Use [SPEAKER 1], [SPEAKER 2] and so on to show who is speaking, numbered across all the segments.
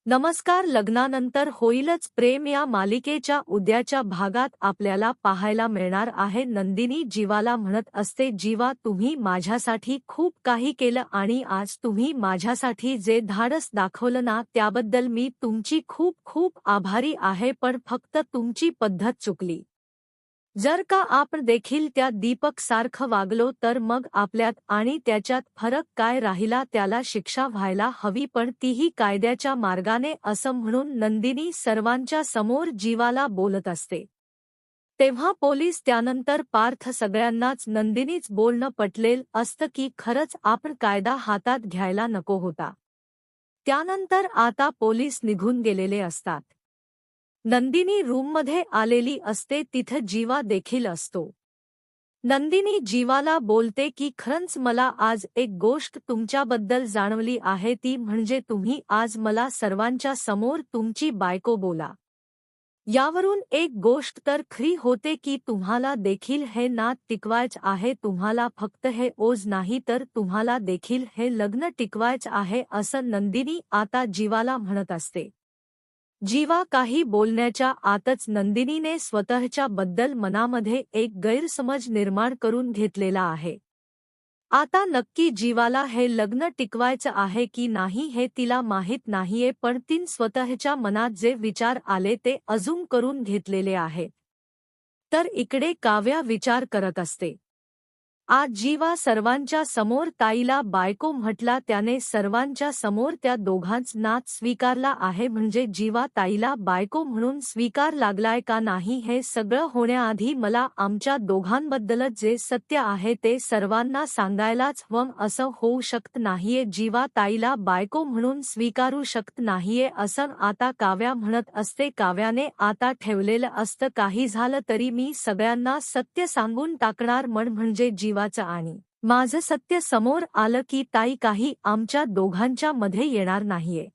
[SPEAKER 1] नमस्कार. लग्नानंतर होईलच प्रेम या मालिकेच्या उद्याच्या भागात आपल्याला पाहायला मिळणार आहे नंदिनी जीवाला म्हणत असते, जीवा तुम्ही माझ्यासाठी खूप काही केलं आणि आज तुम्ही माझ्यासाठी जे धाडस दाखवलं ना त्याबद्दल मी तुमची खूप खूप आभारी आहे, पण फक्त तुमची पद्धत चुकली. जर का आपण देखील त्या दीपक सारखं वागलो तर मग आपल्यात आणि त्याच्यात फरक काय राहिला. त्याला शिक्षा व्हायला हवी पण तीही कायद्याच्या मार्गाने, असं म्हणून नंदिनी सर्वांच्या समोर जीवाला बोलत असते. तेव्हा पोलीस त्यानंतर पार्थ सगळ्यांनाच नंदिनीच बोलणं पटलेलं असतं की खरंच आपण कायदा हातात घ्यायला नको होता. त्यानंतर आता पोलीस निघून गेलेले असतात. नंदिनी रूममध्ये आलेली असते, तिथं जीवा देखील असतो. नंदिनी जीवाला बोलते की खरंच मला आज एक गोष्ट तुमच्याबद्दल जाणवली आहे, ती म्हणजे तुम्ही आज मला सर्वांच्या समोर तुमची बायको बोला. यावरून एक गोष्ट तर खरी होते की तुम्हाला देखील हे नात टिकवायचं आहे. तुम्हाला फक्त हे ओझ नाही तर तुम्हाला देखील हे लग्न टिकवायचं आहे, असं नंदिनी आता जीवाला म्हणत असते. जीवा काही बोलण्याच्या आतच नंदिनीने स्वतःच्या बद्दल मनामध्ये एक गैरसमज निर्माण करून घेतलेला आहे. आता नक्की जीवाला हे लग्न टिकवायचं आहे की नाही हे तिला माहीत नाहीये, पण तीन स्वतःच्या मनात जे विचार आले ते अजून करून घेतलेले आहेत. तर इकडे काव्या विचार करत असते. आज जीवा सर्वांच्या समोर ताईला बायको म्हटला, त्याने सर्वांच्या समोर त्या दोघांच नात स्वीकारला आहे, म्हणजे जीवा ताईला बायको म्हणून स्वीकार लागलाय का नाही हे सगळं होण्याआधी मला आमच्या दोघांबद्दलच जे सत्य आहे ते सर्वांना सांगायलाच हवं. असं होऊ शकत नाहीये, जीवा ताईला बायको म्हणून स्वीकारू शकत नाहीये असं आता काव्या म्हणत असते. काव्याने आता ठेवलेलं असतं, काही झालं तरी मी सगळ्यांना सत्य सांगून टाकणार, म्हणजे जीवाचं आणि माझं सत्य समोर आलं की ताई काही आमच्या दोघांच्या मध्ये येणार नाहीये.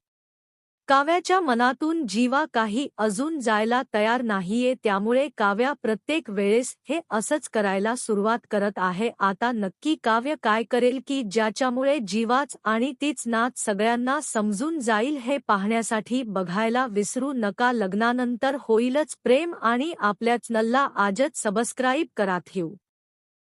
[SPEAKER 1] काव्याच्या मनातून जीवा काही अजून जायला तयार नाहीये, त्यामुळे काव्या प्रत्येक वेळेस हे असंच करायला सुरुवात करत आहे. आता नक्की काव्य काय करेल की ज्याच्यामुळे जीवाच आणि तीच नात सगळ्यांना समजून जाईल हे पाहण्यासाठी बघायला विसरू नका. लग्नानंतर होईलच प्रेम आणि आपल्या चॅनलला आजच सबस्क्राईब करा.